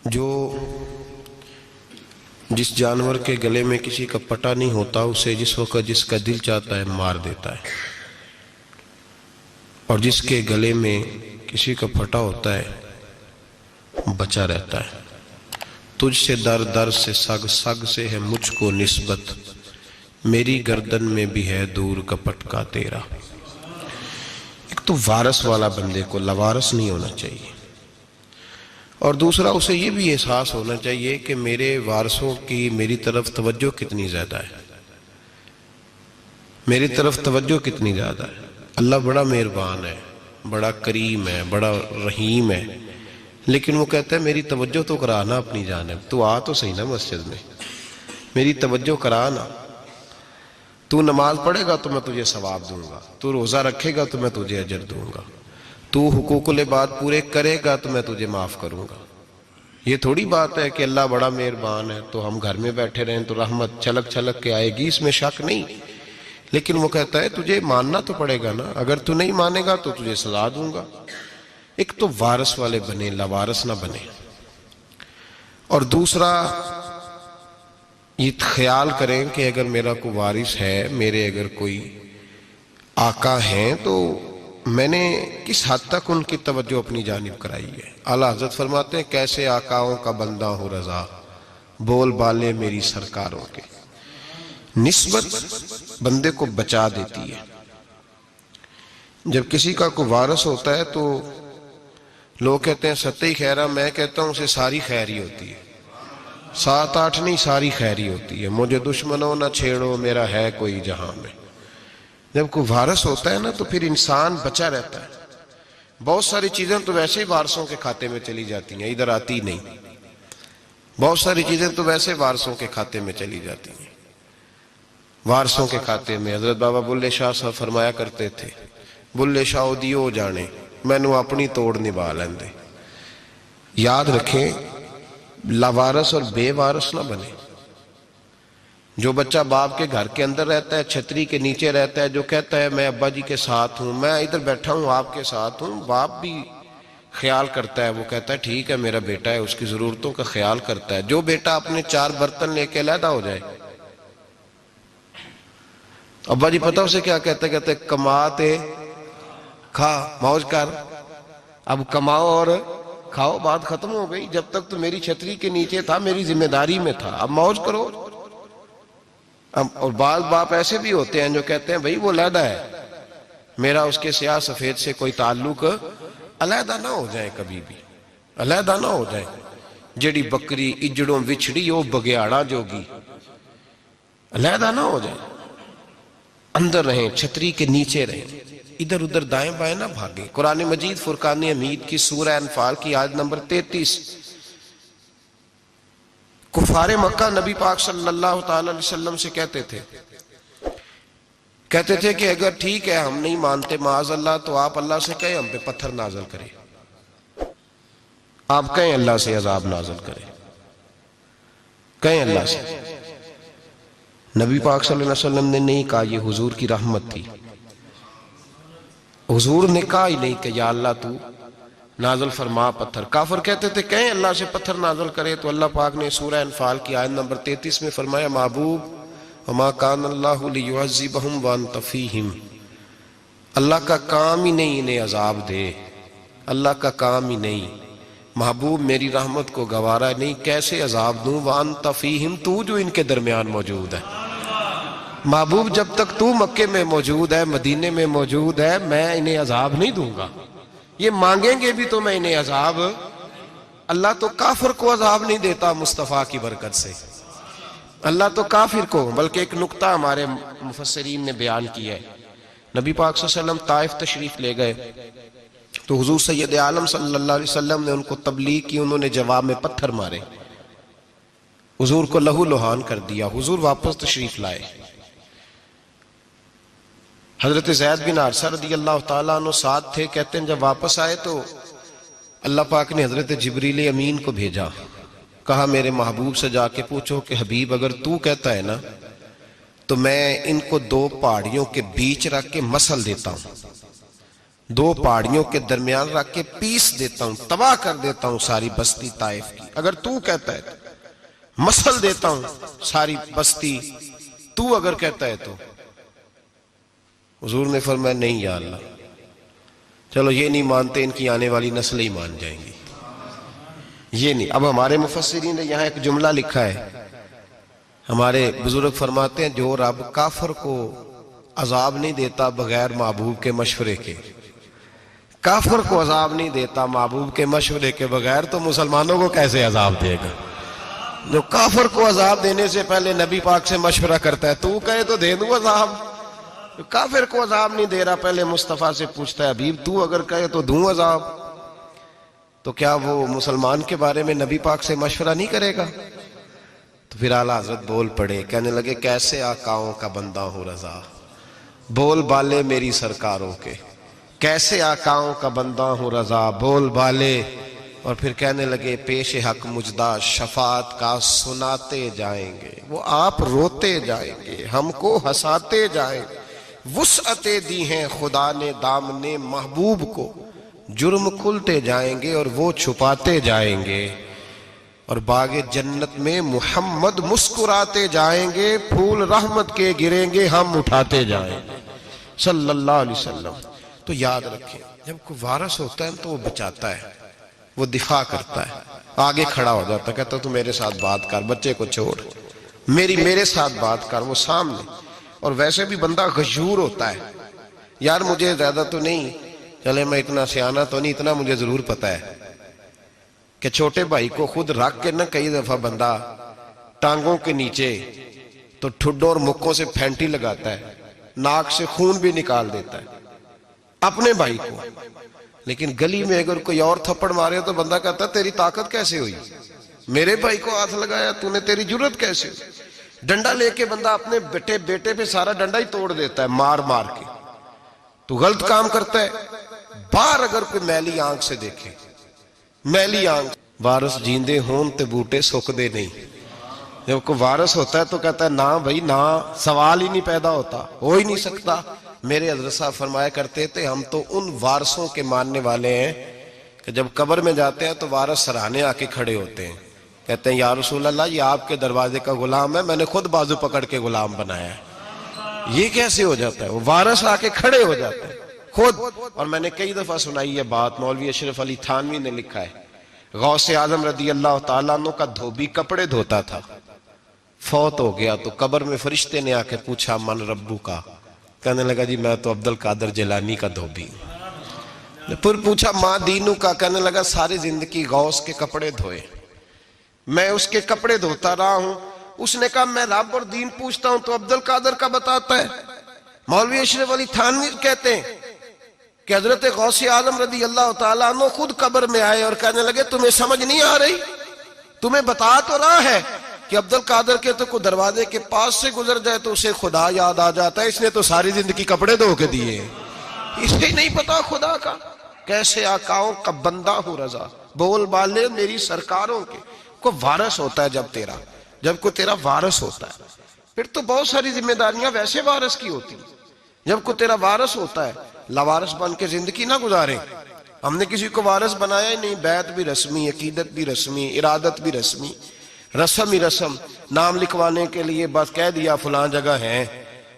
جو جس جانور کے گلے میں کسی کا پٹا نہیں ہوتا اسے جس وقت جس کا دل چاہتا ہے مار دیتا ہے، اور جس کے گلے میں کسی کا پھٹا ہوتا ہے بچا رہتا ہے۔ تجھ سے در در سے سگ، سگ سے ہے مجھ کو نسبت، میری گردن میں بھی ہے دور کپٹ کا تیرا۔ ایک تو وارث والا بندے کو لوارث نہیں ہونا چاہیے، اور دوسرا اسے یہ بھی احساس ہونا چاہیے کہ میرے وارثوں کی میری طرف توجہ کتنی زیادہ ہے، میری طرف توجہ کتنی زیادہ ہے۔ اللہ بڑا مہربان ہے، بڑا کریم ہے، بڑا رحیم ہے، لیکن وہ کہتا ہے میری توجہ تو کرانا اپنی جانب، تو آ تو صحیح نا مسجد میں، میری توجہ کرانا، تو نماز پڑھے گا تو میں تجھے ثواب دوں گا، تو روزہ رکھے گا تو میں تجھے اجر دوں گا، تو حقوق العباد پورے کرے گا تو میں تجھے معاف کروں گا۔ یہ تھوڑی بات ہے کہ اللہ بڑا مہربان ہے تو ہم گھر میں بیٹھے رہیں تو رحمت چھلک چھلک کے آئے گی، اس میں شک نہیں، لیکن وہ کہتا ہے تجھے ماننا تو پڑے گا نا، اگر تو نہیں مانے گا تو تجھے سزا دوں گا۔ ایک تو وارث والے بنے، لوارث نہ بنے، اور دوسرا یہ خیال کریں کہ اگر میرا کوئی وارث ہے، میرے اگر کوئی آقا ہیں تو میں نے کس حد تک ان کی توجہ اپنی جانب کرائی ہے۔ اعلیٰ حضرت فرماتے ہیں کیسے آقاؤں کا بندہ ہو رضا، بول بالے میری سرکاروں کے۔ نسبت بندے کو بچا دیتی ہے۔ جب کسی کا کوئی وارث ہوتا ہے تو لوگ کہتے ہیں ستّی خیرہ، میں کہتا ہوں اسے ساری خیر ہی ہوتی ہے، 7-8 نہیں، ساری خیر ہی ہوتی ہے۔ مجھے دشمنوں نہ چھیڑو، میرا ہے کوئی جہاں میں۔ جب کوئی وارث ہوتا ہے نا تو پھر انسان بچا رہتا ہے۔ بہت ساری چیزیں تو ویسے ہی وارثوں کے کھاتے میں چلی جاتی ہیں، ادھر آتی نہیں۔ بہت ساری چیزیں تو ویسے وارثوں کے کھاتے میں چلی جاتی ہیں۔ وارثوں کے کھاتے میں حضرت بابا بلے شاہ صاحب فرمایا کرتے تھے، بلے شاہ دیو جانے مینوں اپنی توڑ نبھا لیندے۔ یاد رکھیں لاوارث اور بے وارث نہ بنے۔ جو بچہ باپ کے گھر کے اندر رہتا ہے، چھتری کے نیچے رہتا ہے، جو کہتا ہے میں ابا جی کے ساتھ ہوں، میں ادھر بیٹھا ہوں آپ کے ساتھ ہوں، باپ بھی خیال کرتا ہے، وہ کہتا ہے ٹھیک ہے میرا بیٹا ہے، اس کی ضرورتوں کا خیال کرتا ہے۔ جو بیٹا اپنے 4 برتن لے کے علیحدہ ہو جائے، ابا جی پتہ اسے کیا کہتے کہتے کماتے کھا موج کر، اب کماؤ اور کھاؤ، بات ختم ہو گئی۔ جب تک تو میری چھتری کے نیچے تھا، میری ذمہ داری میں تھا، اب موج کرو۔ اور بعض باپ ایسے بھی ہوتے ہیں جو کہتے ہیں بھئی وہ علیحدہ ہے، میرا اس کے سیاہ سفید سے کوئی تعلق، علیحدہ نہ ہو جائے، کبھی بھی علیحدہ نہ ہو جائے۔ جڑی بکری اجڑوں وچھڑی وہ بگیاڑا جوگی، علیحدہ نہ ہو جائے، اندر رہیں، چھتری کے نیچے رہیں، ادھر ادھر دائیں بائیں نہ بھاگیں۔ قرآن مجید فرقان حمید کی سورہ انفال کی آیت نمبر 33، کفار مکہ نبی پاک صلی اللہ تعالی علیہ وسلم سے کہتے تھے کہ اگر ٹھیک ہے ہم نہیں مانتے معاذ اللہ تو آپ اللہ سے کہیں ہم پہ پتھر نازل کریں، آپ کہیں اللہ سے عذاب نازل کریں، کہیں اللہ سے۔ نبی پاک صلی اللہ علیہ وسلم نے نہیں کہا، یہ حضور کی رحمت تھی، حضور نے کہا ہی نہیں کہ یا اللہ تو نازل فرما پتھر۔ کافر کہتے تھے کہیں اللہ سے پتھر نازل کرے، تو اللہ پاک نے سورہ انفال کی آیت نمبر 33 میں فرمایا محبوب وما کان اللہ لیعذبہم وانت فیہم، اللہ کا کام ہی نہیں انہیں عذاب دے، اللہ کا کام ہی نہیں، محبوب میری رحمت کو گوارا نہیں، کیسے عذاب دوں، وانت فیہم، تو جو ان کے درمیان موجود ہے۔ محبوب جب تک تو مکے میں موجود ہے، مدینے میں موجود ہے، میں انہیں عذاب نہیں دوں گا، یہ مانگیں گے بھی تو میں انہیں عذاب۔ اللہ تو کافر کو عذاب نہیں دیتا مصطفیٰ کی برکت سے، اللہ تو کافر کو۔ بلکہ ایک نکتہ ہمارے مفسرین نے بیان کیا ہے، نبی پاک صلی اللہ علیہ وسلم طائف تشریف لے گئے تو حضور سید عالم صلی اللہ علیہ وسلم نے ان کو تبلیغ کی، انہوں نے جواب میں پتھر مارے، حضور کو لہو لہان کر دیا، حضور واپس تشریف لائے۔ حضرت زید بن حارثہ رضی اللہ تعالیٰ عنہ ساتھ تھے، کہتے ہیں جب واپس آئے تو اللہ پاک نے حضرت جبریل امین کو بھیجا، کہا میرے محبوب سے جا کے پوچھو کہ حبیب اگر تو کہتا ہے نا تو میں ان کو 2 پہاڑیوں کے بیچ رکھ کے مسل دیتا ہوں، دو پہاڑیوں کے درمیان رکھ کے پیس دیتا ہوں، تباہ کر دیتا ہوں ساری بستی طائف کی، اگر تو کہتا ہے تو مسل دیتا ہوں ساری بستی، تو اگر کہتا ہے تو۔ حضور نے فرمایا نہیں یا اللہ، چلو یہ نہیں مانتے، ان کی آنے والی نسلیں ہی مان جائیں گی، یہ نہیں۔ اب ہمارے مفسرین نے یہاں ایک جملہ لکھا ہے، ہمارے بزرگ فرماتے ہیں جو رب کافر کو عذاب نہیں دیتا بغیر محبوب کے مشورے کے، کافر کو عذاب نہیں دیتا محبوب کے مشورے کے بغیر، تو مسلمانوں کو کیسے عذاب دے گا؟ جو کافر کو عذاب دینے سے پہلے نبی پاک سے مشورہ کرتا ہے، تو کہے تو دے دوں عذاب، جو کافر کو عذاب نہیں دے رہا پہلے مصطفیٰ سے پوچھتا ہے حبیب تو اگر کہے تو دوں عذاب، تو کیا وہ مسلمان کے بارے میں نبی پاک سے مشورہ نہیں کرے گا؟ تو پھر اعلیٰ حضرت بول پڑے، کہنے لگے کیسے آقاؤں کا بندہ ہوں رضا، بول بالے میری سرکاروں کے، کیسے آقاؤں کا بندہ ہوں رضا، بول بالے۔ اور پھر کہنے لگے پیش حق مجدہ شفاعت کا سناتے جائیں گے، وہ آپ روتے جائیں گے، ہم کو ہنساتے جائیں گے، وسعتیں دی ہیں خدا نے دامن محبوب کو، جرم کھلتے جائیں گے اور وہ چھپاتے جائیں گے، اور باغ جنت میں محمد مسکراتے جائیں گے، پھول رحمت کے گریں گے، ہم اٹھاتے جائیں گے صلی اللہ علیہ وسلم۔ تو یاد رکھیں جب کوئی وارث ہوتا ہے تو وہ بچاتا ہے، وہ دفاع کرتا ہے، آگے کھڑا ہو جاتا ہے، کہتا تو میرے ساتھ بات کر، بچے کو چھوڑ، میرے ساتھ بات کر، وہ سامنے۔ اور ویسے بھی بندہ غیور ہوتا ہے، یار مجھے زیادہ تو نہیں، چلے میں اتنا سیانہ تو نہیں، اتنا مجھے ضرور پتا ہے کہ چھوٹے بھائی کو خود رکھ کے نہ کئی دفعہ بندہ ٹانگوں کے نیچے تو ٹھڈوں اور مکوں سے پھینٹی لگاتا ہے، ناک سے خون بھی نکال دیتا ہے اپنے بھائی کو، لیکن گلی میں اگر کوئی اور تھپڑ مارے تو بندہ کہتا ہے تیری طاقت کیسے ہوئی، میرے بھائی کو ہاتھ لگایا تو نے، تیری جرت کیسے ہوئی؟ ڈنڈا لے کے بندہ اپنے بیٹے پہ سارا ڈنڈا ہی توڑ دیتا ہے مار مار کے۔ تو غلط کام کرتا ہے، باہر اگر کوئی میلی آنکھ سے دیکھے، میلی آنکھ، وارث جیندے ہون تے بوٹے سکدے نہیں، جب کوئی وارث ہوتا ہے تو کہتا ہے نا بھائی نا، سوال ہی نہیں پیدا ہوتا، ہو ہی نہیں سکتا۔ میرے حضرت صاحب فرمایا کرتے تھے ہم تو ان وارثوں کے ماننے والے ہیں کہ جب قبر میں جاتے ہیں تو وارث سراہنے آ کے کھڑے ہوتے ہیں، کہتے ہیں یا رسول اللہ یہ آپ کے دروازے کا غلام ہے، میں نے خود بازو پکڑ کے غلام بنایا ہے۔ یہ کیسے ہو جاتا ہے؟ وہ وارث آ کے کھڑے ہو جاتے ہیں خود۔ اور میں نے کئی دفعہ سنائی یہ بات، مولوی اشرف علی تھانوی نے لکھا ہے، غوث اعظم رضی اللہ تعالیٰ عنہ کا دھوبی کپڑے دھوتا تھا، فوت ہو گیا تو قبر میں فرشتے نے آ کے پوچھا من ربو کا، کہنے لگا جی میں تو عبد القادر جیلانی کا دھوبی ہوں۔ پھر پوچھا ماں دینو کا، کہنے لگا ساری زندگی غوث کے کپڑے دھوئے، میں اس کے کپڑے دھوتا رہا ہوں۔ اس نے کہا میں رب اور دین پوچھتا ہوں تو عبد القادر کا بتاتا ہے۔ مولوی اشرف علی تھانوی کہتے ہیں کہ حضرت غوث اعظم رضی اللہ تعالیٰ عنہ خود قبر میں آئے اور کہنے لگے تمہیں سمجھ نہیں آ رہی، تمہیں بتا تو رہا ہے کہ عبد القادر کے تو کوئی دروازے کے پاس سے گزر جائے تو اسے خدا یاد آ جاتا ہے، اس نے تو ساری زندگی کپڑے دھو کے دیے، اسے نہیں پتا خدا کا۔ کیسے آقاؤں کا بندہ ہوں رضا، بول بالے میری سرکاروں کے۔ کوئی وارث ہوتا ہے جب کوئی تیرا وارث ہوتا ہے، پھر تو بہت ساری ذمہ داریاں ویسے وارث کی ہوتی ہیں۔ جب کوئی تیرا وارث ہوتا ہے، لاوارث بن کے زندگی نہ گزارے۔ ہم نے کسی کو وارث بنایا ہی نہیں، بیعت بھی رسمی، عقیدت بھی رسمی، ارادت بھی رسمی، رسم ہی رسم، نام لکھوانے کے لیے بس کہہ دیا فلاں جگہ ہیں۔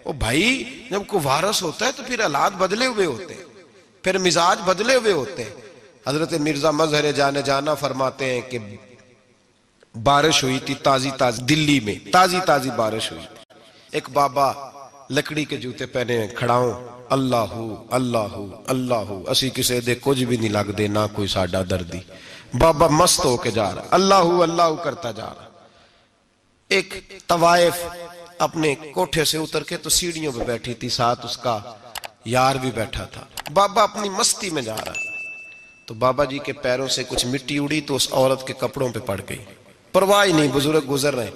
او بھائی جب کوئی وارث ہوتا ہے تو پھر حالات بدلے ہوئے ہوتے ہیں، پھر مزاج بدلے ہوئے ہوتے ہیں۔ حضرت مرزا مظہر جانا فرماتے ہیں کہ بارش ہوئی تھی تازی دلی میں تازی بارش ہوئی تھی، ایک بابا لکڑی کے جوتے پہنے کھڑا ہوں، اللہ اللہ اللہ اسی کسے دے کچھ بھی نہیں لگ دے، نہ کوئی ساڈا دردی۔ بابا مست ہو کے جا رہا، اللہ اللہ کرتا جا رہا۔ ایک طوائف اپنے کوٹھے سے اتر کے تو سیڑھیوں پہ بیٹھی تھی، ساتھ اس کا یار بھی بیٹھا تھا۔ بابا اپنی مستی میں جا رہا، تو بابا جی کے پیروں سے کچھ مٹی اڑی تو اس عورت کے کپڑوں پہ پڑ گئی، پرواہ نہیں، بزرگ گزر رہے۔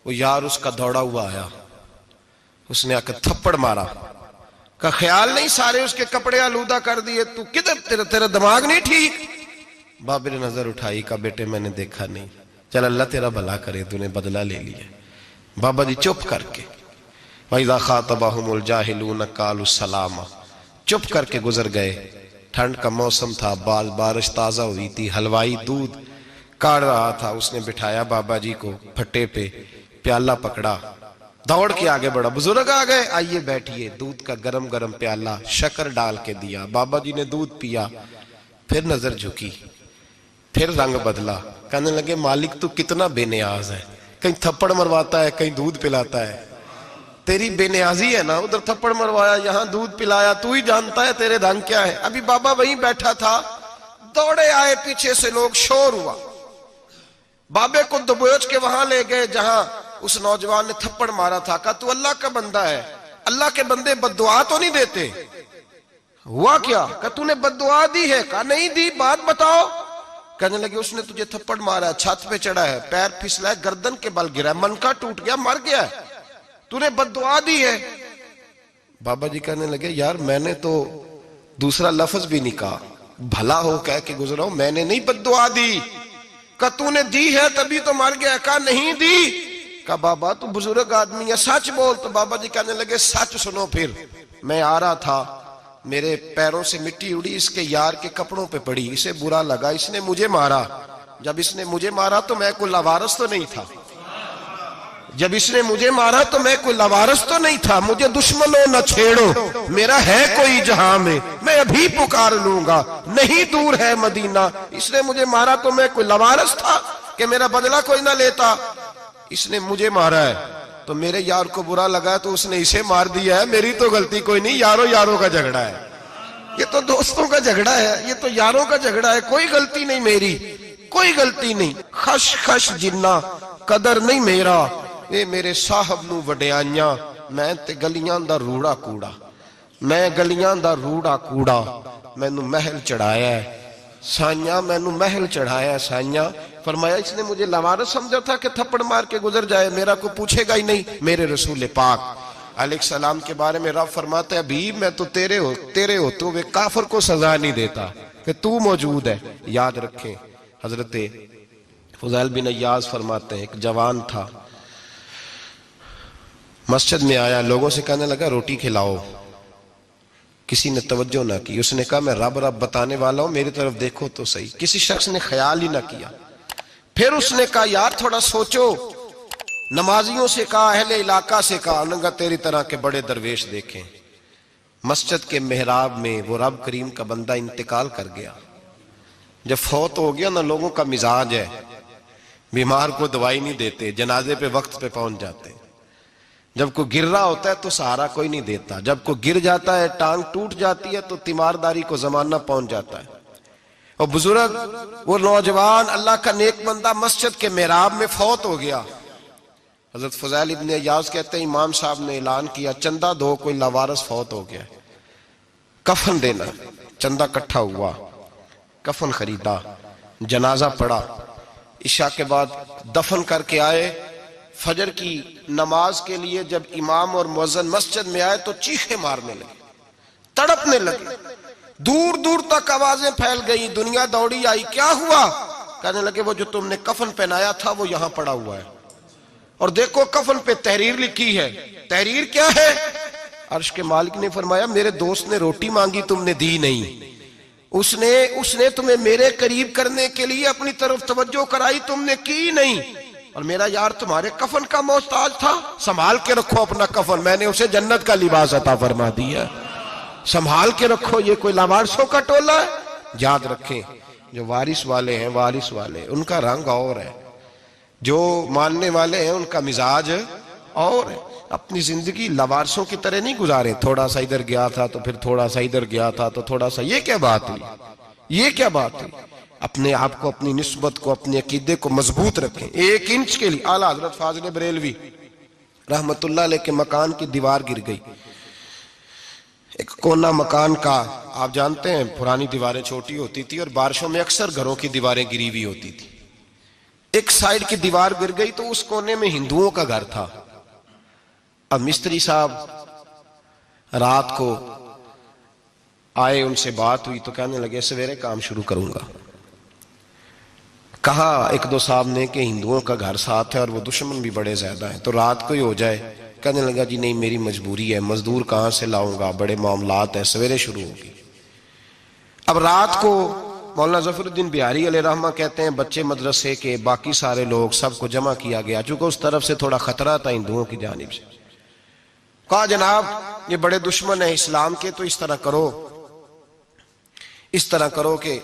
وہ یار اس کا دوڑا ہوا آیا، اس نے آ کے تھپڑ مارا، کا خیال نہیں سارے اس کے کپڑے آلودہ کر دیے، تو کدھر، تیرا دماغ نہیں ٹھیک؟ بابا نے نظر اٹھائی، کہا بیٹے میں نے دیکھا نہیں، چل اللہ تیرا بھلا کرے، تو نے بدلہ لے لیا۔ بابا جی چپ کر کے وَإِذَا خَاطَبَهُمُ الْجَاهِلُونَ قَالُوا سَلَامًا، چپ کر کے گزر گئے۔ ٹھنڈ کا موسم تھا، بارش تازہ ہوئی تھی، حلوائی دودھ کاڑ رہا تھا، اس نے بٹھایا بابا جی کو پھٹے پہ، پیالہ پکڑا، دوڑ کے آگے بڑھا، بزرگ آ گئے، آئیے بیٹھیے، دودھ کا گرم گرم پیالہ شکر ڈال کے دیا، بابا جی نے دودھ پیا، پھر نظر جھکی، پھر رنگ بدلا، کہنے لگے مالک تو کتنا بے نیاز ہے، کہیں تھپڑ مرواتا ہے، کہیں دودھ پلاتا ہے، تیری بے نیازی ہے نا، ادھر تھپڑ مروایا، یہاں دودھ پلایا، تو ہی جانتا ہے تیرے رنگ کیا ہے۔ ابھی بابا وہیں بیٹھا تھا، دوڑے آئے پیچھے سے لوگ، شور ہوا، بابے کو دبوچ کے وہاں لے گئے جہاں اس نوجوان نے تھپڑ مارا تھا، کہا تو اللہ کا بندہ ہے، اللہ کے بندے بد دعا تو نہیں دیتے، ہوا کیا؟ کہا تو نے بد دعا دی ہے؟ کہا نہیں دی، بات بتاؤ۔ کہنے لگے اس نے تجھے تھپڑ مارا ہے، چھت پہ چڑھا ہے، پیر پھسلا ہے، گردن کے بل گرا ہے، منکا ٹوٹ گیا، مر گیا ہے، تو نے بد دعا دی ہے۔ بابا جی کہنے لگے یار میں نے تو دوسرا لفظ بھی نہیں کہا، بھلا ہو کہہ کے گزرا ہوں، میں نے نہیں بد دعا دی۔ کہا تو نے دی ہے تبھی تو مر گیا ہے۔ کہا نہیں دی۔ کہا بابا تو بزرگ آدمی ہے، سچ بول۔ تو بابا جی کہنے لگے سچ سنو، پھر میں آ رہا تھا، میرے پیروں سے مٹی اڑی، اس کے یار کے کپڑوں پہ پڑی، اسے برا لگا، اس نے مجھے مارا، جب اس نے مجھے مارا تو میں کوئی لاوارث تو نہیں تھا، جب اس نے مجھے مارا تو میں کوئی لاوارث تو نہیں تھا، مجھے دشمنوں نہ چھیڑو، میرا ہے کوئی جہاں میں ابھی پکار لوں گا، نہیں دور ہے مدینہ، اس نے مجھے مارا تو میں کوئی لاوارث تھا کہ میرا بدلہ کوئی نہ لیتا، اس نے مجھے مارا ہے تو میرے یار کو برا لگا تو اس نے اسے مار دیا ہے، میری تو غلطی کوئی نہیں، یاروں کا جھگڑا ہے، یہ تو دوستوں کا جھگڑا ہے، یہ تو یاروں کا جھگڑا ہے، کوئی غلطی نہیں میری، کوئی غلطی نہیں، خش خش جنہ قدر نہیں میرا، اے میرے صاحب نو وڈیانیاں، میں تے گلیاں دا روڑا کوڑا، میں گلیاں دا روڑا کوڑا، میں نو محل چڑھایا ہے سائیاں، میں نو محل چڑھایا ہے سائیاں۔ فرمایا اس نے مجھے لاوارث سمجھا تھا کہ تھپڑ مار کے گزر جائے، میرا کو پوچھے گا ہی نہیں۔ میرے رسول پاک علیہ السلام کے بارے میں رب فرماتا ہے ابھی میں تو تیرے ہوتے ہوئے کافر کو سزا نہیں دیتا کہ تو موجود ہے۔ یاد رکھیں حضرت فضیل بن عیاض فرماتے ہیں ایک جوان تھا، مسجد میں آیا، لوگوں سے کہنے لگا روٹی کھلاؤ، کسی نے توجہ نہ کی، اس نے کہا میں رب بتانے والا ہوں، میری طرف دیکھو تو صحیح، کسی شخص نے خیال ہی نہ کیا۔ پھر اس نے کہا یار تھوڑا سوچو، نمازیوں سے کہا، اہل علاقہ سے کہا، انہوں نے کہا تیری طرح کے بڑے درویش دیکھیں۔ مسجد کے محراب میں وہ رب کریم کا بندہ انتقال کر گیا، جب فوت ہو گیا نا، لوگوں کا مزاج ہے بیمار کو دوائی نہیں دیتے، جنازے پہ وقت پہ پہنچ جاتے، جب کوئی گر رہا ہوتا ہے تو سہارا کوئی نہیں دیتا، جب کوئی گر جاتا ہے ٹانگ ٹوٹ جاتی ہے تو تیمارداری کو زمانہ پہنچ جاتا ہے۔ اور بزرگ وہ نوجوان اللہ کا نیک بندہ مسجد کے محراب میں فوت ہو گیا۔ حضرت فضیل ابن عیاض کہتے ہیں امام صاحب نے اعلان کیا چندہ دو، کوئی لاوارث فوت ہو گیا، کفن دینا، چندہ کٹھا ہوا، کفن خریدا، جنازہ پڑا، عشاء کے بعد دفن کر کے آئے، فجر کی نماز کے لیے جب امام اور مؤذن مسجد میں آئے تو چیخیں مارنے لگے، تڑپنے لگے، دور دور تک آوازیں پھیل گئی، دنیا دوڑی آئی، کیا ہوا؟ کہنے لگے وہ جو تم نے کفن پہنایا تھا وہ یہاں پڑا ہوا ہے، اور دیکھو کفن پہ تحریر لکھی ہے۔ تحریر کیا ہے؟ عرش کے مالک نے فرمایا میرے دوست نے روٹی مانگی تم نے دی نہیں، اس نے تمہیں میرے قریب کرنے کے لیے اپنی طرف توجہ کرائی، تم نے کی نہیں، اور میرا یار تمہارے کفن کا محتاج تھا، سنبھال کے رکھو اپنا کفن، میں نے اسے جنت کا لباس عطا فرما دیا، سنبھال کے رکھو، یہ کوئی لاوارثوں کا ٹولہ ہے۔ یاد رکھیں جو وارث والے ہیں، وارث والے ان کا رنگ اور ہے، جو ماننے والے ہیں ان کا مزاج اور ہے، اپنی زندگی لاوارثوں کی طرح نہیں گزارے، تھوڑا سا ادھر گیا تھا تو پھر تھوڑا سا ادھر گیا تھا تو تھوڑا سا، یہ کیا بات ہوئی، یہ کیا بات ہوئی؟ اپنے آپ کو، اپنی نسبت کو، اپنے عقیدے کو مضبوط رکھیں۔ 1 انچ کے لیے اعلیٰ حضرت فاضل بریلوی رحمت اللہ علیہ کے مکان کی دیوار گر گئی، ایک کونا مکان کا، آپ جانتے ہیں پرانی دیواریں چھوٹی ہوتی تھی اور بارشوں میں اکثر گھروں کی دیواریں گری ہوئی ہوتی تھی، ایک سائیڈ کی دیوار گر گئی تو اس کونے میں ہندوؤں کا گھر تھا۔ اب مستری صاحب رات کو آئے، ان سے بات ہوئی تو کہنے لگے سویرے کام شروع کروں گا۔ کہا 1-2 صاحب نے کہ ہندوؤں کا گھر ساتھ ہے اور وہ دشمن بھی بڑے زیادہ ہیں تو رات کو ہی ہو جائے۔ کہنے لگا جی نہیں میری مجبوری ہے، مزدور کہاں سے لاؤں گا، بڑے معاملات ہیں، سویرے شروع ہوگی۔ اب رات کو مولانا ظفر الدین بہاری علیہ رحمہ کہتے ہیں بچے مدرسے کے باقی سارے لوگ سب کو جمع کیا گیا، چونکہ اس طرف سے تھوڑا خطرہ تھا ہندوؤں کی جانب سے. کہا جناب یہ بڑے دشمن ہیں اسلام کے، تو اس طرح کرو کہ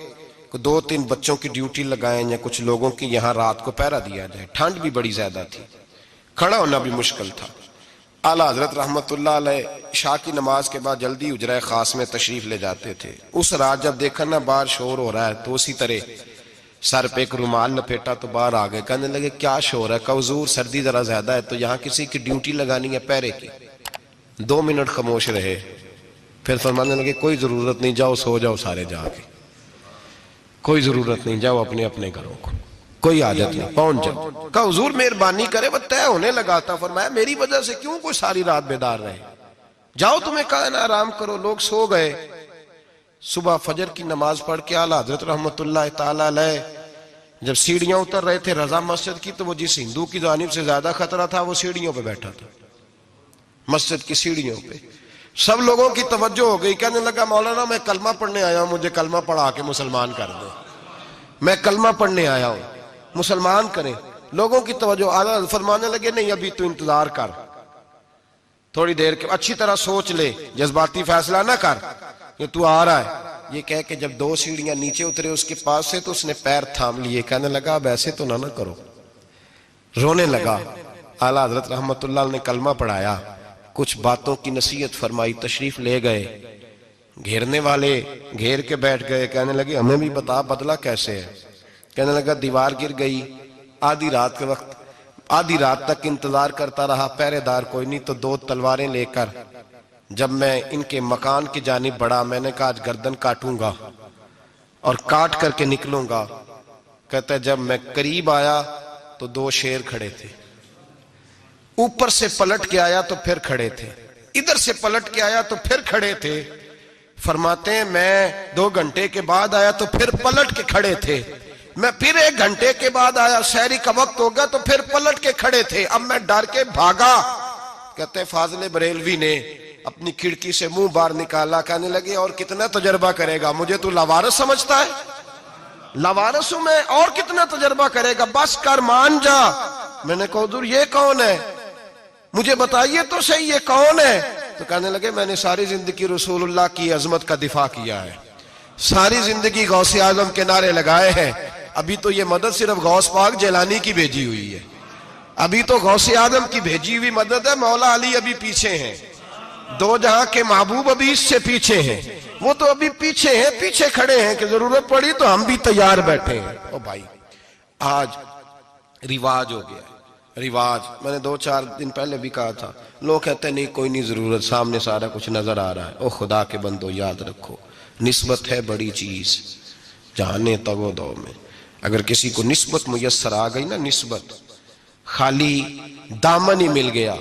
2-3 بچوں کی ڈیوٹی لگائیں یا کچھ لوگوں کی یہاں رات کو پہرا دیا جائے. ٹھنڈ بھی بڑی زیادہ تھی، کھڑا ہونا بھی مشکل تھا. اعلیٰ حضرت رحمت اللہ علیہ عشاء کی نماز کے بعد جلدی حجرہ خاص میں تشریف لے جاتے تھے. اس رات جب دیکھا نا باہر شور ہو رہا ہے تو اسی طرح سر پہ ایک رومال لپیٹا تو باہر آ گئے. کہنے لگے کیا شور ہے؟ کہ حضور سردی ذرا زیادہ ہے تو یہاں کسی کی ڈیوٹی لگانی ہے پہرے کی. 2 منٹ خاموش رہے، پھر فرمانے لگے کوئی ضرورت نہیں، جاؤ سو جاؤ سارے جا کے، کوئی ضرورت نہیں، جاؤ اپنے اپنے گھروں کو، کوئی حاجت نہیں، پہنچ جاؤ. کہا حضور مہربانی کرے، وہ طے ہونے لگا تھا. فرمایا میری وجہ سے کیوں کوئی ساری رات بیدار رہے، جاؤ تمہیں کہا نا آرام کرو. لوگ سو گئے. صبح فجر کی نماز پڑھ کے اعلیٰ حضرت رحمت اللہ تعالی علیہ جب سیڑھیاں اتر رہے تھے رضا مسجد کی، تو وہ جس ہندو کی جانب سے زیادہ خطرہ تھا وہ سیڑھیوں پہ بیٹھا تھا، مسجد کی سیڑھیوں پہ. سب لوگوں کی توجہ ہو گئی. کہنے لگا مولانا میں کلمہ پڑھنے آیا ہوں، مجھے کلمہ پڑھا کے مسلمان کر دیں، میں کلمہ پڑھنے آیا ہوں، مسلمان کریں. لوگوں کی توجہ. اعلیٰ فرمانے لگے نہیں ابھی تو انتظار کر، تھوڑی دیر کے اچھی طرح سوچ لے، جذباتی فیصلہ نہ کر کہ تو آ رہا ہے. یہ کہہ کے جب 2 سیڑھیاں نیچے اترے اس کے پاس سے تو اس نے پیر تھام لیے. کہنے لگا اب ایسے تو نہ کرو، رونے لگا. اعلیٰ حضرت رحمت اللہ نے کلمہ پڑھایا، کچھ باتوں کی نصیحت فرمائی، تشریف لے گئے. گھیرنے والے گھیر کے بیٹھ گئے. کہنے لگے ہمیں بھی بتا بدلہ کیسے ہے. کہنے لگا دیوار گر گئی، آدھی رات کے وقت آدھی رات تک انتظار کرتا رہا، پہرے دار کوئی نہیں، تو 2 تلواریں لے کر جب میں ان کے مکان کی جانب بڑھا، میں نے کہا آج گردن کاٹوں گا اور کاٹ کر کے نکلوں گا. کہتا ہے جب میں قریب آیا تو 2 شیر کھڑے تھے، اوپر سے پلٹ کے آیا تو پھر کھڑے تھے، ادھر سے پلٹ کے آیا تو پھر کھڑے تھے. فرماتے ہیں میں 2 گھنٹے کے بعد آیا تو پھر پلٹ کے کھڑے تھے، میں پھر 1 گھنٹے کے بعد آیا، سحری کا وقت ہو گیا تو پھر پلٹ کے کھڑے تھے. اب میں ڈر کے بھاگا. کہتے ہیں فاضل بریلوی نے اپنی کھڑکی سے منہ باہر نکالا. کہنے لگے اور کتنا تجربہ کرے گا، مجھے تو لاوارث سمجھتا ہے، لاوارث ہوں میں، اور کتنا تجربہ کرے گا، بس کر مان جا. میں نے کہا حضور یہ کون ہے، مجھے بتائیے تو صحیح یہ کون ہے. تو کہنے لگے میں نے ساری زندگی رسول اللہ کی عظمت کا دفاع کیا ہے، ساری زندگی غوث اعظم کے نعرے لگائے ہیں. ابھی تو یہ مدد صرف غوث پاک جیلانی کی بھیجی ہوئی ہے، ابھی تو غوث اعظم کی بھیجی ہوئی مدد ہے. مولا علی ابھی پیچھے ہیں، 2 جہاں کے محبوب ابھی اس سے پیچھے ہیں، وہ تو ابھی پیچھے ہیں، پیچھے کھڑے ہیں کہ ضرورت پڑی تو ہم بھی تیار بیٹھے ہیں. او بھائی آج رواج ہو گیا، رواج. میں نے 2-4 دن پہلے بھی کہا تھا، لوگ کہتے ہیں نہیں کوئی نہیں ضرورت، سامنے سارا کچھ نظر آ رہا ہے. او خدا کے بندو یاد رکھو نسبت ہے بڑی چیز، جانے تگو دو میں. اگر کسی کو نسبت میسر آ گئی نا، نسبت، خالی دامن ہی مل گیا،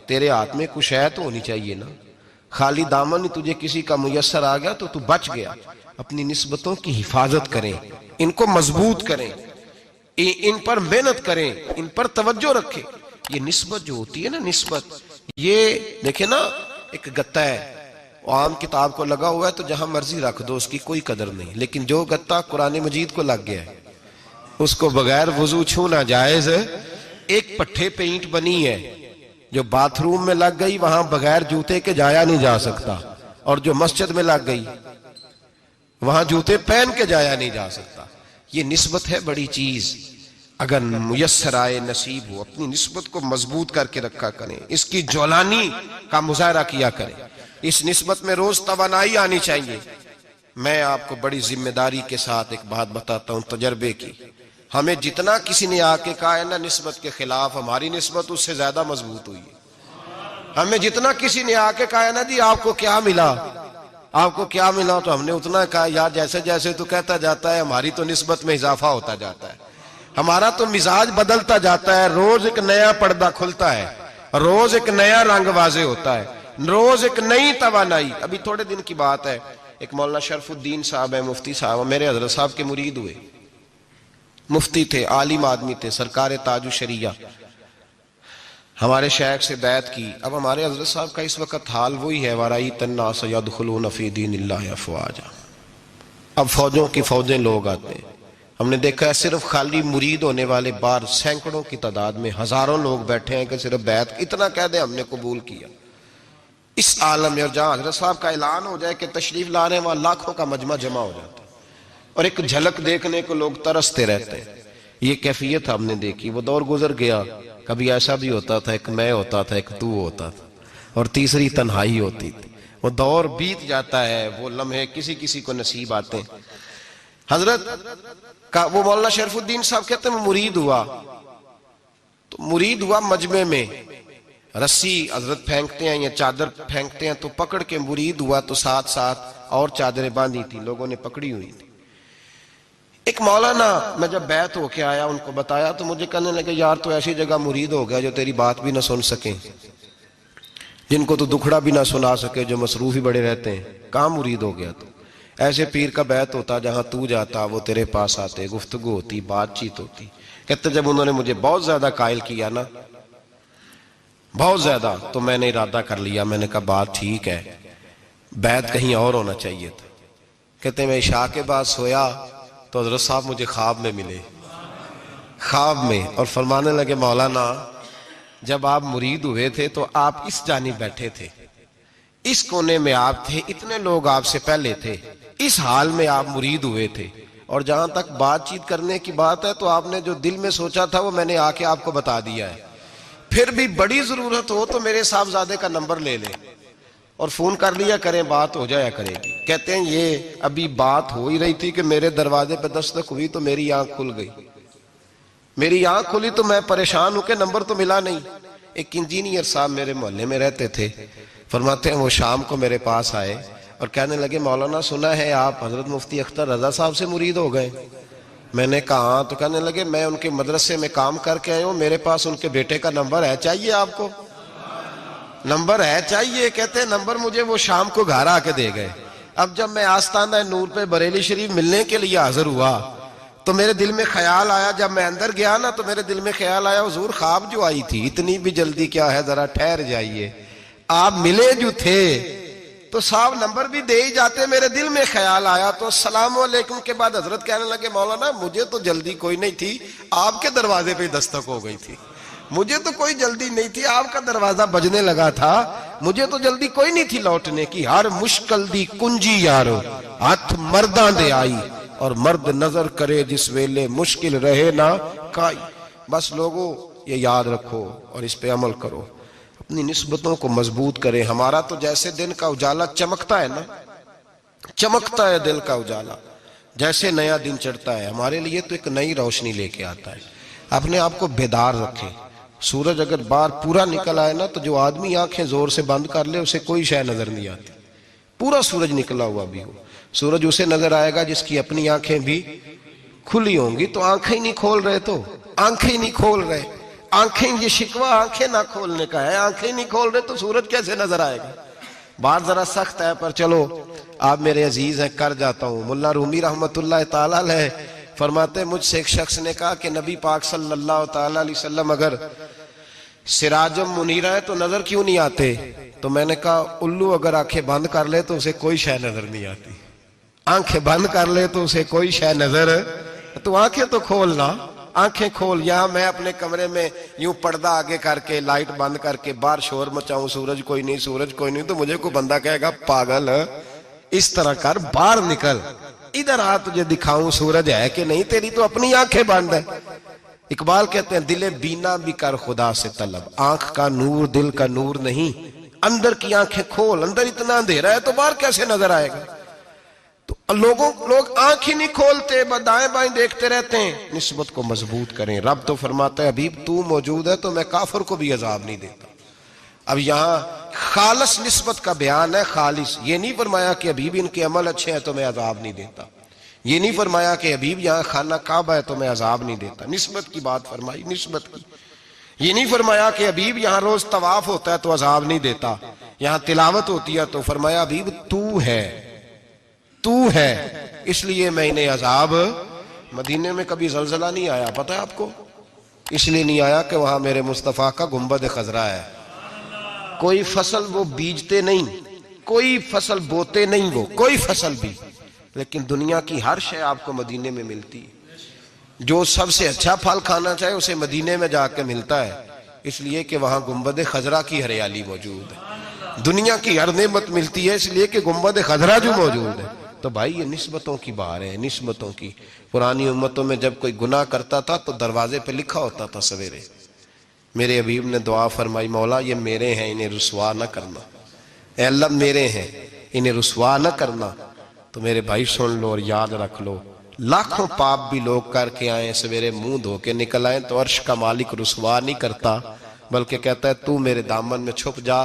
تیرے ہاتھ میں کچھ ہے تو ہونی چاہیے نا. خالی دامن ہی تجھے کسی کا میسر آ گیا تو بچ گیا. اپنی نسبتوں کی حفاظت کریں، ان کو مضبوط کریں، ان پر محنت کریں، ان پر توجہ رکھیں. یہ نسبت جو ہوتی ہے نا، نسبت، یہ دیکھیں نا ایک گتا ہے، عام کتاب کو لگا ہوا ہے تو جہاں مرضی رکھ دو، اس کی کوئی قدر نہیں. لیکن جو گتا قرآن مجید کو لگ گیا ہے اس کو بغیر وضو چھونا جائز ہے. ایک پٹھے پہ اینٹ بنی ہے، جو باتھ روم میں لگ گئی وہاں بغیر جوتے کے جایا نہیں جا سکتا، اور جو مسجد میں لگ گئی وہاں جوتے پہن کے جایا نہیں جا سکتا. یہ نسبت ہے بڑی چیز. اگر میسر آئے، نصیب ہو، اپنی نسبت کو مضبوط کر کے رکھا کریں، اس کی جولانی کا مظاہرہ کیا کریں. اس نسبت میں روز توانائی آنی چاہیے. میں آپ کو بڑی ذمہ داری کے ساتھ ایک بات بتاتا ہوں تجربے کی. ہمیں جتنا کسی نے آ کے کہا ہے نا نسبت کے خلاف، ہماری نسبت اس سے زیادہ مضبوط ہوئی ہے. ہمیں جتنا کسی نے آ کے کہا ہے نا جی آپ کو کیا ملا، آپ کو کیا ملا، تو ہم نے اتنا کہا یار جیسے جیسے تو کہتا جاتا ہے ہماری تو نسبت میں اضافہ ہوتا جاتا ہے، ہمارا تو مزاج بدلتا جاتا ہے. روز ایک نیا پردہ کھلتا ہے، روز ایک نیا رنگ واضح ہوتا ہے، روز ایک نئی توانائی. ابھی تھوڑے دن کی بات ہے، ایک مولانا شرف الدین صاحب ہے، مفتی صاحب، میرے حضرت صاحب کے مرید ہوئے، مفتی تھے، عالم آدمی تھے، سرکار تاج الشریعہ. ہمارے شیخ سے بیعت کی. اب ہمارے حضرت صاحب کا اس وقت حال وہی ہے، وَرَأَيْتَ النَّاسَ يَدْخُلُونَ فِي دِينِ اللَّهِ أَفْوَاجًا. اب فوجوں کی فوجیں لوگ آتے ہیں. ہم نے دیکھا ہے صرف خالی مرید ہونے والے باہر سینکڑوں کی تعداد میں ہزاروں لوگ بیٹھے ہیں کہ صرف بیعت اتنا کہہ دیں ہم نے قبول کیا. اس عالم میں اور جہاں حضرت صاحب کا اعلان ہو جائے کہ تشریف لا رہے ہیں وہاں لاکھوں کا مجمع جمع ہو جاتا ہے اور ایک جھلک دیکھنے کو لوگ ترستے رہتے ہیں. یہ کیفیت ہم نے دیکھی. وہ دور گزر گیا. کبھی ایسا بھی ہوتا تھا ایک میں ہوتا تھا ایک تو ہوتا تھا اور تیسری تنہائی ہوتی تھی. وہ دور بیت جاتا ہے. وہ لمحے کسی کسی کو نصیب آتے ہیں. حضرت کا وہ مولانا شریف الدین صاحب کہتے ہیں مرید ہوا تو مرید ہوا مجمع میں رسی حضرت پھینکتے ہیں یا چادر پھینکتے ہیں تو پکڑ کے مرید ہوا تو ساتھ ساتھ اور چادریں باندھی تھی لوگوں نے پکڑی ہوئی تھی. ایک مولانا میں جب بیعت ہو کے آیا ان کو بتایا تو مجھے کہنے لگے یار تو ایسی جگہ مرید ہو گیا جو تیری بات بھی نہ سن سکیں, جن کو تو دکھڑا بھی نہ سنا سکے, جو مصروف ہی بڑے رہتے ہیں. کہاں مرید ہو گیا تو ایسے پیر کا بیعت ہوتا جہاں تو جاتا وہ تیرے پاس آتے, گفتگو ہوتی, بات چیت ہوتی. کہتے جب انہوں نے مجھے بہت زیادہ قائل کیا نا بہت زیادہ تو میں نے ارادہ کر لیا. میں نے کہا بات ٹھیک ہے بیعت کہیں اور ہونا چاہیے تھا. کہتے ہیں میں عشاء کے بعد سویا تو حضرت صاحب مجھے خواب میں ملے, خواب میں, اور فرمانے لگے مولانا جب آپ مرید ہوئے تھے تو آپ اس جانب بیٹھے تھے, اس کونے میں آپ تھے, اتنے لوگ آپ سے پہلے تھے, اس حال میں آپ مرید ہوئے تھے, اور جہاں تک بات چیت کرنے کی بات ہے تو آپ نے جو دل میں سوچا تھا وہ میں نے آ کے آپ کو بتا دیا ہے. پھر بھی بڑی ضرورت ہو تو میرے صاحبزادے کا نمبر لے لیں اور فون کر لیا کریں, بات ہو جایا کرے گی. کہتے ہیں یہ ابھی بات ہو ہی رہی تھی کہ میرے دروازے پہ دستک ہوئی تو میری آنکھ کھل گئی. میری آنکھ کھلی تو میں پریشان ہوں کہ نمبر تو ملا نہیں. ایک انجینئر صاحب میرے محلے میں رہتے تھے, فرماتے ہیں وہ شام کو میرے پاس آئے اور کہنے لگے مولانا سنا ہے آپ حضرت مفتی اختر رضا صاحب سے مرید ہو گئے. میں نے کہا ہاں. تو کہنے لگے میں ان کے مدرسے میں کام کر کے آیا ہوں, میرے پاس ان کے بیٹے کا نمبر ہے, چاہیے آپ کو؟ نمبر ہے چاہیے. کہتے ہیں نمبر مجھے وہ شام کو گھر آ کے دے گئے. اب جب میں آستانہ نور پہ بریلی شریف ملنے کے لیے حاضر ہوا تو میرے دل میں خیال آیا, جب میں اندر گیا نا تو میرے دل میں خیال آیا حضور خواب جو آئی تھی اتنی بھی جلدی کیا ہے, ذرا ٹھہر جائیے. آپ ملے جو تھے تو صاحب نمبر بھی دے ہی جاتے. میرے دل میں خیال آیا تو السلام علیکم کے بعد حضرت کہنے لگے مولانا مجھے تو جلدی کوئی نہیں تھی, آپ کے دروازے پہ دستک ہو گئی تھی. مجھے تو کوئی جلدی نہیں تھی, آپ کا دروازہ بجنے لگا تھا, مجھے تو جلدی کوئی نہیں تھی لوٹنے کی. ہر مشکل دی کنجی یارو ہاتھ مرداں دے آئی, اور مرد نظر کرے جس ویلے مشکل رہے نہ کائی. بس لوگوں یہ یاد رکھو اور اس پہ عمل کرو, اپنی نسبتوں کو مضبوط کریں. ہمارا تو جیسے دن کا اجالا چمکتا ہے نا, چمکتا ہے دل کا اجالا, جیسے نیا دن چڑھتا ہے ہمارے لیے تو ایک نئی روشنی لے کے آتا ہے. اپنے آپ کو بیدار رکھیں. سورج اگر باہر پورا نکل آئے نا تو جو آدمی آنکھیں زور سے بند کر لے اسے کوئی شے نظر نہیں آتی. پورا سورج نکلا ہوا بھی ہو, سورج اسے نظر آئے گا جس کی اپنی آنکھیں بھی کھلی ہوں گی. تو آنکھیں نہیں کھول رہے, تو آنکھیں نہیں کھول رہے, آنکھیں, یہ شکوہ آنکھیں نہ کھولنے کا ہے. آنکھیں نہیں کھول رہے تو سورج کیسے نظر آئے گا؟ بات ذرا سخت ہے پر چلو آپ میرے عزیز ہیں کر جاتا ہوں. ملا رومی رحمت اللہ تعالیٰ علیہ فرماتے مجھ سے ایک شخص نے کہا کہ نبی پاک صلی اللہ تعالیٰ علیہ وسلم اگر سراجم منیرہ ہے تو نظر کیوں نہیں آتے؟ تو میں نے کہا الو اگر آنکھیں بند کر لے تو اسے کوئی شے نظر نہیں آتی. آنکھیں بند کر لے تو اسے کوئی شے نظر, تو آنکھیں تو کھولنا, آنکھیں کھول. یہاں میں اپنے کمرے میں یوں پردہ آگے کر کے لائٹ بند کر کے باہر شور مچاؤں سورج کوئی نہیں سورج کوئی نہیں, تو مجھے کوئی بندہ کہے گا پاگل اس طرح کر, باہر نکل, ادھر آ تجھے دکھاؤں سورج ہے کہ نہیں, تیری تو اپنی آنکھیں بند ہے. اقبال کہتے ہیں دل بینا بھی کر خدا سے طلب, آنکھ کا نور دل کا نور نہیں, اندر کی آنکھیں کھول. اندر اتنا اندھیرا ہے تو باہر کیسے نظر آئے گا؟ تو لوگ آنکھ ہی نہیں کھولتے, دائیں بائیں دیکھتے رہتے ہیں. نسبت کو مضبوط کریں. رب تو فرماتا ہے حبیب تو موجود ہے تو میں کافر کو بھی عذاب نہیں دیتا. اب یہاں خالص نسبت کا بیان ہے, خالص. یہ نہیں فرمایا کہ حبیب ان کے عمل اچھے ہیں تو میں عذاب نہیں دیتا. یہ نہیں فرمایا کہ حبیب یہاں خانہ کعبہ ہے تو میں عذاب نہیں دیتا. نسبت کی بات فرمائی, نسبت کی. یہ نہیں فرمایا کہ حبیب یہاں روز طواف ہوتا ہے تو عذاب نہیں دیتا. یہاں تلاوت ہوتی ہے تو فرمایا حبیب تو ہے اس لیے میں انہیں عذاب. مدینے میں کبھی زلزلہ نہیں آیا, پتہ ہے آپ کو؟ اس لیے نہیں آیا کہ وہاں میرے مصطفیٰ کا گنبد خضرا ہے. کوئی فصل وہ بیجتے نہیں, کوئی فصل بوتے نہیں, وہ کوئی فصل بھی. لیکن دنیا کی ہر شے آپ کو مدینے میں ملتی ہے۔ جو سب سے اچھا پھل کھانا چاہے اسے مدینے میں جا کے ملتا ہے، اس لیے کہ وہاں گنبد خضرا کی ہریالی موجود ہے۔ دنیا کی ہر نعمت ملتی ہے اس لیے کہ گنبد خضرا جو موجود ہے۔ تو بھائی یہ نسبتوں کی بار ہے، نسبتوں کی۔ پرانی امتوں میں جب کوئی گناہ کرتا تھا تو دروازے پہ لکھا ہوتا تھا سویرے، میرے حبیب نے دعا فرمائی، مولا یہ میرے ہیں انہیں رسوا نہ کرنا، اے اللہ میرے ہیں انہیں رسوا نہ کرنا۔ تو میرے بھائی سن لو اور یاد رکھ لو، لاکھوں پاپ بھی لوگ کر کے آئیں، سویرے منہ دھو کے نکل آئیں تو عرش کا مالک رسوا نہیں کرتا، بلکہ کہتا ہے تو میرے دامن میں چھپ جا،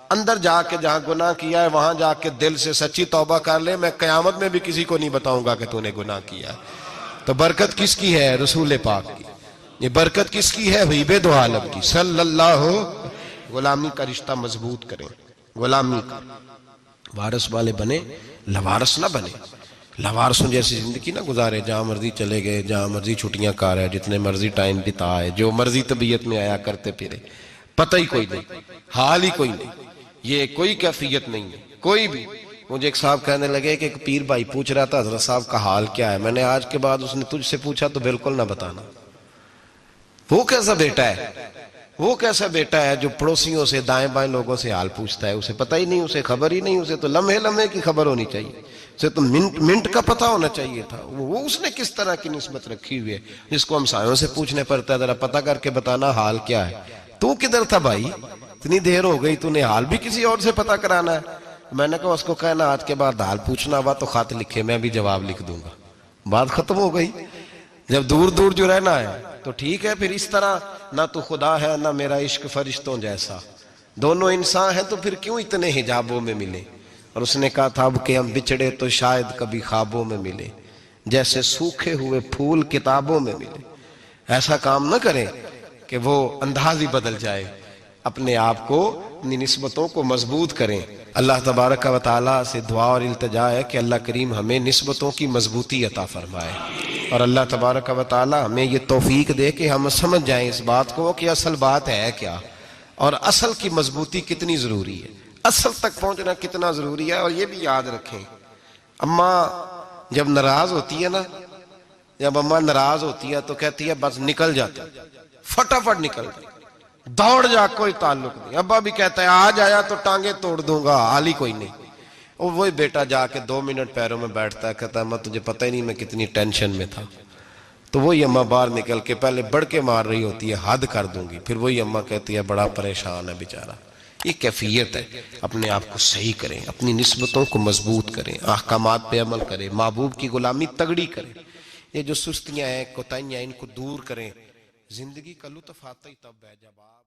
اندر جا کے جہاں گناہ کیا ہے وہاں جا کے دل سے سچی توبہ کر لے، میں قیامت میں بھی کسی کو نہیں بتاؤں گا کہ تو نے گناہ کیا ہے۔ تو برکت کس کی ہے؟ رسول پاک کی۔ یہ برکت کس کی ہے؟ حبیب دو عالم کی صلی اللہ۔ غلامی کا رشتہ مضبوط کریں، غلامی کا وارث والے بنے، لوارث نہ بنے۔ لوارثوں جیسی زندگی نہ گزارے، جہاں مرضی چلے گئے، جہاں مرضی چھٹیاں کار ہے، جتنے مرضی ٹائم بتائے، جو مرضی طبیعت میں آیا کرتے پھرے، پتہ ہی کوئی نہیں، حال ہی کوئی نہیں، یہ کوئی کیفیت نہیں ہے کوئی بھی۔ مجھے ایک صاحب کہنے لگے کہ ایک پیر بھائی پوچھ رہا تھا حضرت صاحب کا حال کیا ہے، میں نے آج کے بعد اس نے تجھ سے پوچھا تو بالکل نہ بتانا۔ وہ کیسا بیٹا ہے، وہ کیسا بیٹا ہے جو پڑوسیوں سے دائیں بائیں لوگوں سے حال پوچھتا ہے، اسے پتہ ہی نہیں، اسے خبر ہی نہیں، اسے تو لمحے لمحے کی خبر ہونی چاہیے، اسے تو منٹ منٹ کا پتہ ہونا چاہیے تھا۔ وہ اس نے کس طرح کی نسبت رکھی ہوئی ہے جس کو ہم سایوں سے پوچھنے پڑتا ہے، ذرا پتہ کر کے بتانا حال کیا ہے۔ تو کدھر تھا بھائی، اتنی دیر ہو گئی، تو نے حال بھی کسی اور سے پتہ کرانا ہے۔ میں نے کہا اس کو کہنا آج کے بعد حال پوچھنا ہوا تو خط لکھے، میں بھی جواب لکھ دوں گا، بات ختم ہو گئی۔ جب دور دور جو رہنا ہے تو ٹھیک ہے، پھر اس طرح نہ تو خدا ہے نہ میرا عشق فرشتوں جیسا، دونوں انسان ہیں تو پھر کیوں اتنے حجابوں میں ملے۔ اور اس نے کہا تھا اب کہ ہم بچھڑے تو شاید کبھی خوابوں میں ملے، جیسے سوکھے ہوئے پھول کتابوں میں ملے۔ ایسا کام نہ کریں کہ وہ انداز ہی بدل جائے، اپنے آپ کو، اپنی نسبتوں کو مضبوط کریں۔ اللہ تبارک و تعالیٰ سے دعا اور التجا ہے کہ اللہ کریم ہمیں نسبتوں کی مضبوطی عطا فرمائے، اور اللہ تبارک و تعالیٰ ہمیں یہ توفیق دے کہ ہم سمجھ جائیں اس بات کو کہ اصل بات ہے کیا، اور اصل کی مضبوطی کتنی ضروری ہے، اصل تک پہنچنا کتنا ضروری ہے۔ اور یہ بھی یاد رکھیں، اماں جب ناراض ہوتی ہے نا، جب اماں ناراض ہوتی ہے تو کہتی ہے بس نکل جاتا، فٹافٹ نکل جاتا، دوڑ جا، کوئی تعلق نہیں۔ ابا بھی کہتا ہے آج آیا تو ٹانگیں توڑ دوں گا، حال ہی کوئی نہیں۔ اور وہی بیٹا جا کے 2 منٹ پیروں میں بیٹھتا ہے، کہتا ہے اماں تجھے پتہ ہی نہیں میں کتنی ٹینشن میں تھا۔ تو وہی اماں باہر نکل کے پہلے بڑھ کے مار رہی ہوتی ہے حد کر دوں گی، پھر وہی اماں کہتی ہے بڑا پریشان ہے بیچارہ۔ یہ کیفیت ہے، اپنے آپ کو صحیح کریں، اپنی نسبتوں کو مضبوط کریں، احکامات پہ عمل کریں، محبوب کی غلامی تگڑی کریں۔ یہ جو سستیاں ہیں، کوتاہیاں ہیں، ان کو دور کریں۔ زندگی کا لطف آتا ہی تب ہے جب آپ